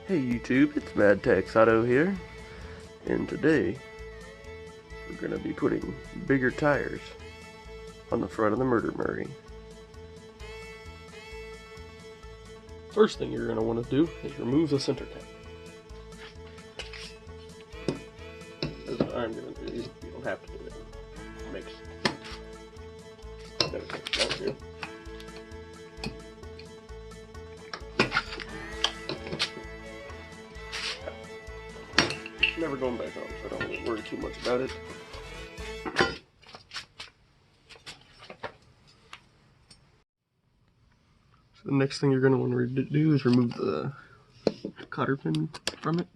Hey YouTube, it's Mad Tex Auto here, and today we're going to be putting bigger tires on the front of the Murder Murray. First thing you're going to want to do is remove the center cap. As I'm going to do, you don't have to do it. It makes no sense down here. Never going back on, so I don't really worry too much about it. So the next thing you're going to want to do is remove the cotter pin from it.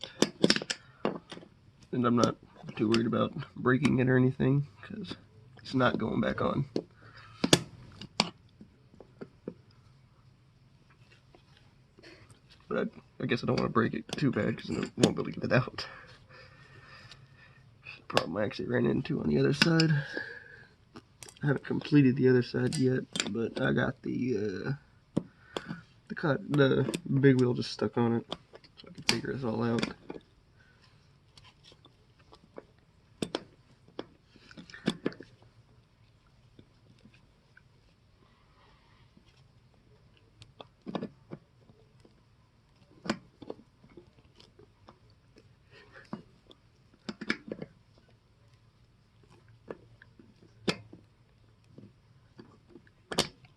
And I'm not too worried about breaking it or anything, because it's not going back on. But I guess I don't want to break it too bad, because I won't be able to get it out. Problem I actually ran into on the other side. I haven't completed the other side yet, but I got the big wheel just stuck on it, so I can figure this all out.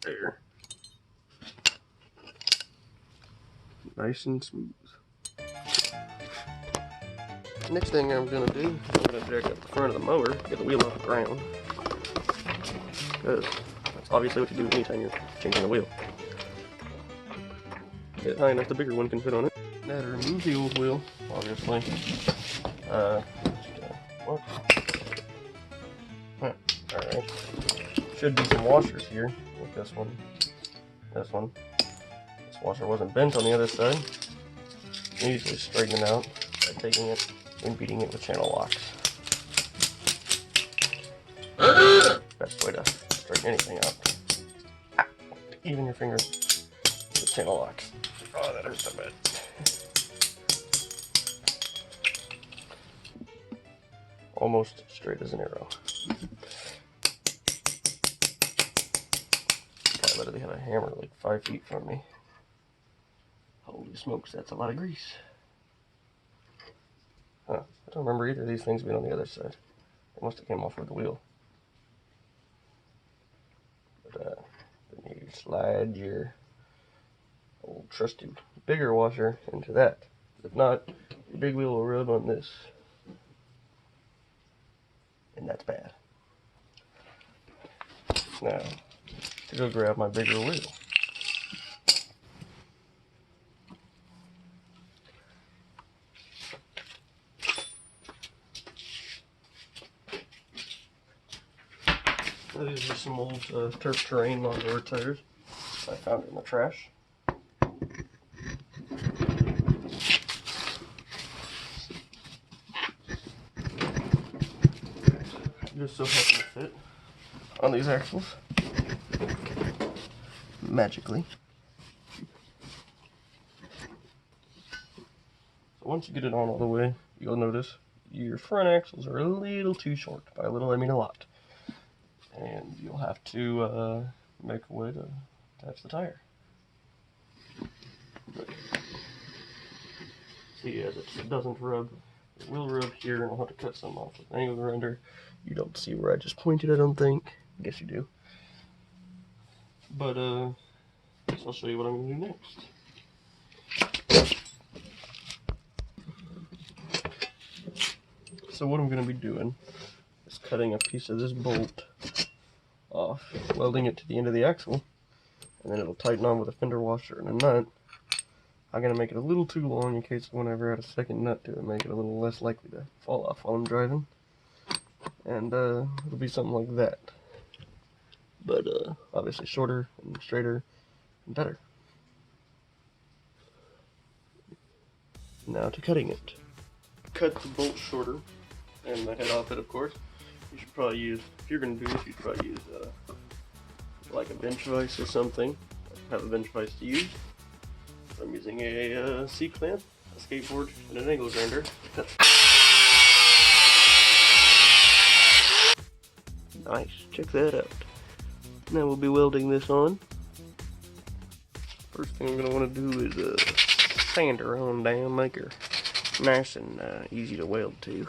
There. Nice and smooth. Next thing I'm going to do is I'm going to jack up the front of the mower, get the wheel off the ground. Because that's obviously what you do anytime you're changing the wheel. Get it high enough the bigger one can fit on it. Now to remove the old wheel, obviously. What? Huh, alright. Should be some washers here with this one. This one. This washer wasn't bent on the other side. You can usually straighten it out by taking it and beating it with channel locks. Best way to straighten anything out. Even your finger with channel locks. Oh, that hurts so bad. Almost straight as an arrow. I literally have a hammer like 5 feet from me. Holy smokes, that's a lot of grease. Huh, I don't remember either of these things being on the other side. They must have came off with the wheel. But then you slide your old trusty bigger washer into that. If not, your big wheel will rub on this. And that's bad. Now, to go grab my bigger wheel. These are some old turf terrain lawnmower tires I found in the trash. Just so happen to fit on these axles magically. So once you get it on all the way, you'll notice your front axles are a little too short. By a little, I mean a lot. And you'll have to make a way to attach the tire. See, as it doesn't rub, it will rub here, and I'll have to cut some off with an angle grinder. You don't see where I just pointed, I don't think. I guess you do. But, I'll show you what I'm going to do next. So what I'm going to be doing is cutting a piece of this bolt off, welding it to the end of the axle, and then it'll tighten on with a fender washer and a nut. I'm going to make it a little too long in case whenever I add a second nut to it, make it a little less likely to fall off while I'm driving. And it'll be something like that. But obviously shorter and straighter and better. Now to cutting it. Cut the bolt shorter and the head off it, of course. You should probably use, if you're going to do this, you should probably use like a bench vise or something. Have a bench vise to use. I'm using a C-clamp. a skateboard, and an angle grinder. Nice, check that out. Now we'll be welding this on. First thing I'm going to want to do is sand her on down, make her nice and easy to weld to.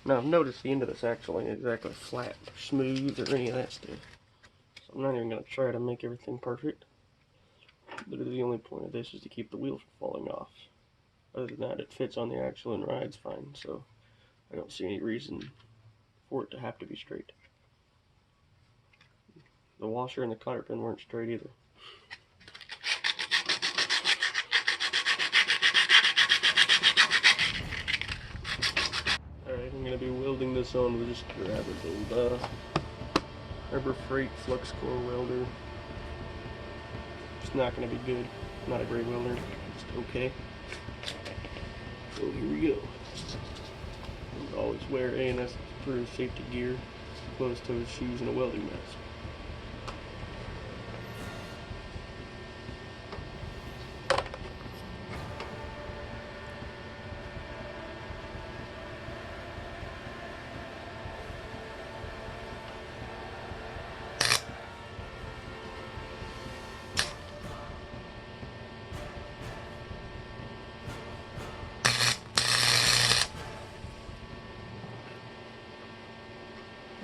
Now I've noticed the end of this axle ain't exactly flat or smooth or any of that stuff. So I'm not even going to try to make everything perfect. Literally the only point of this is to keep the wheel from falling off. Other than that, it fits on the axle and rides fine, so I don't see any reason for it to have to be straight. The washer and the cotter pin weren't straight either. Alright, I'm going to be welding this on with this old Harbor Freight flux core welder. It's not going to be good. Not a great welder. Just okay. So here we go. Always wear A&S approved safety gear, closed-toed shoes, and a welding mask.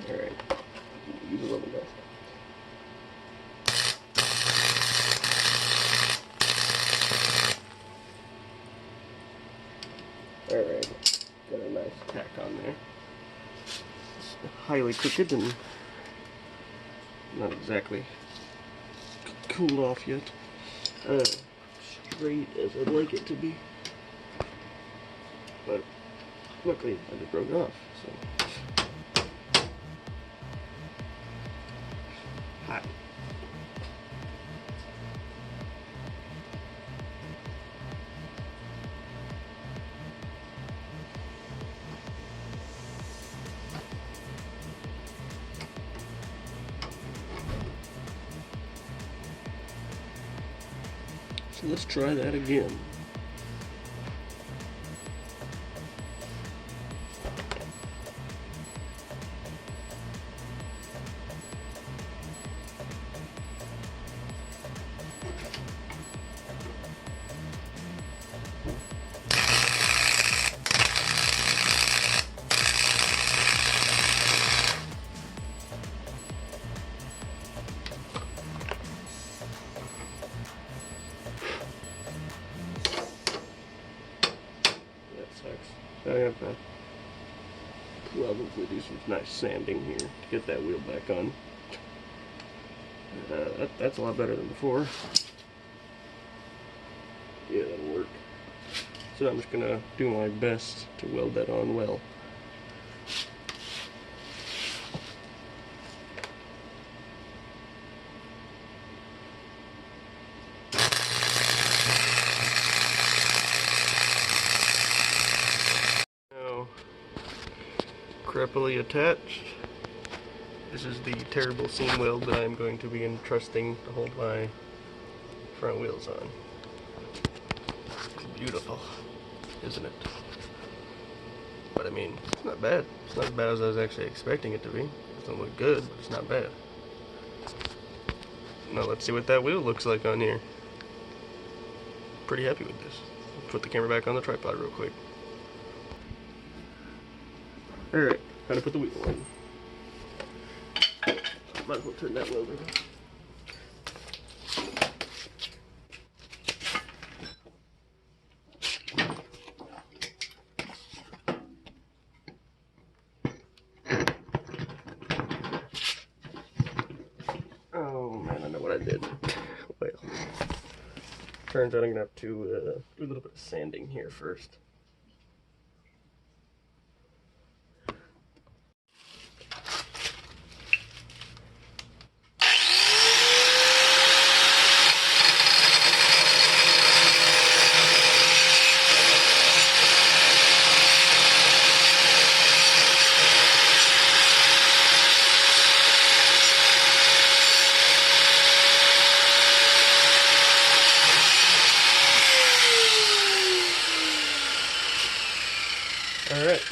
Alright, use a welding mask. Alright, got a nice tack on there. It's highly crooked and not exactly cooled off yet. Straight as I'd like it to be. But luckily I just broke it off, so. Hot. So let's try that again. I have to probably do some nice sanding here to get that wheel back on. That's a lot better than before. Yeah, that'll work. So I'm just gonna do my best to weld that on well. Creppily attached. This is the terrible seam weld that I'm going to be entrusting to hold my front wheels on. It's beautiful, isn't it? But I mean, it's not bad. It's not as bad as I was actually expecting it to be. It doesn't look good, but it's not bad. Now let's see what that wheel looks like on here. Pretty happy with this. I'll put the camera back on the tripod real quick. Alright, time to put the wheel on. Might as well turn that welder on. Oh man, I know what I did. Well, turns out I'm gonna have to do a little bit of sanding here first.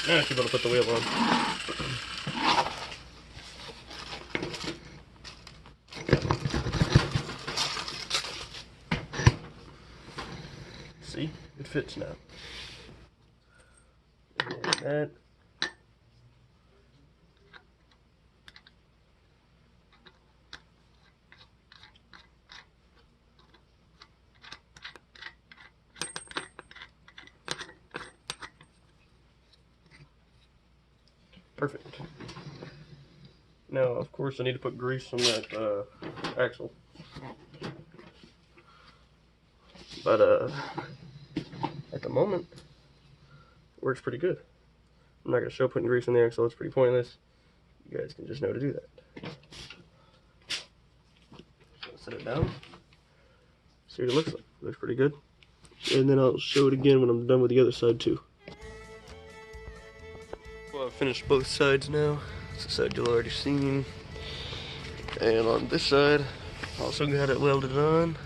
Now I should be able to put the wheel on. See, it fits now. Like that. Perfect. Now, of course, I need to put grease on that axle. But at the moment, it works pretty good. I'm not going to show putting grease on the axle, it's pretty pointless. You guys can just know to do that. Set it down. See what it looks like. It looks pretty good. And then I'll show it again when I'm done with the other side too. Well, I've finished both sides now. This side you'll already seen. And on this side, also got it welded on.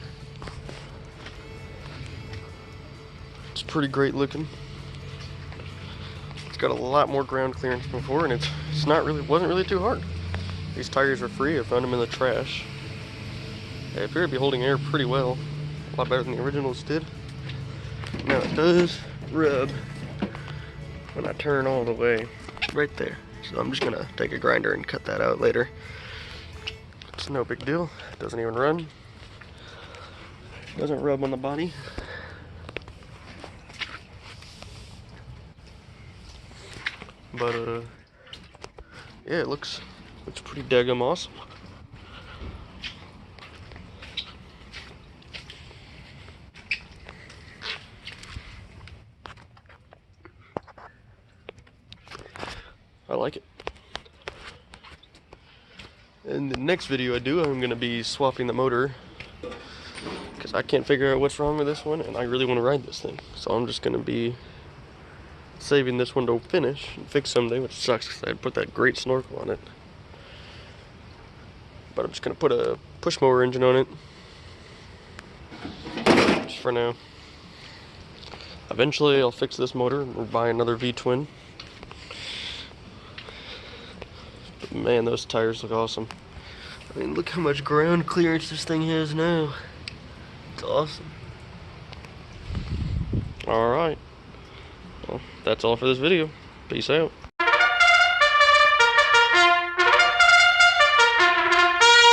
It's pretty great looking. It's got a lot more ground clearance than before, and wasn't really too hard. These tires are free. I found them in the trash. They appear to be holding air pretty well. A lot better than the originals did. Now it does rub when I turn all the way right there. So I'm just gonna take a grinder and cut that out later. It's no big deal. It doesn't even run. It doesn't rub on the body. But yeah, it looks pretty daggum awesome. I like it. In the next video I do, I'm going to be swapping the motor because I can't figure out what's wrong with this one, and I really want to ride this thing. So I'm just going to be saving this one to finish and fix someday, which sucks because I put that great snorkel on it. But I'm just going to put a push mower engine on it just for now. Eventually I'll fix this motor or buy another V-twin. But man, those tires look awesome. I mean, look how much ground clearance this thing has now. It's awesome. Alright. Well, that's all for this video. Peace out.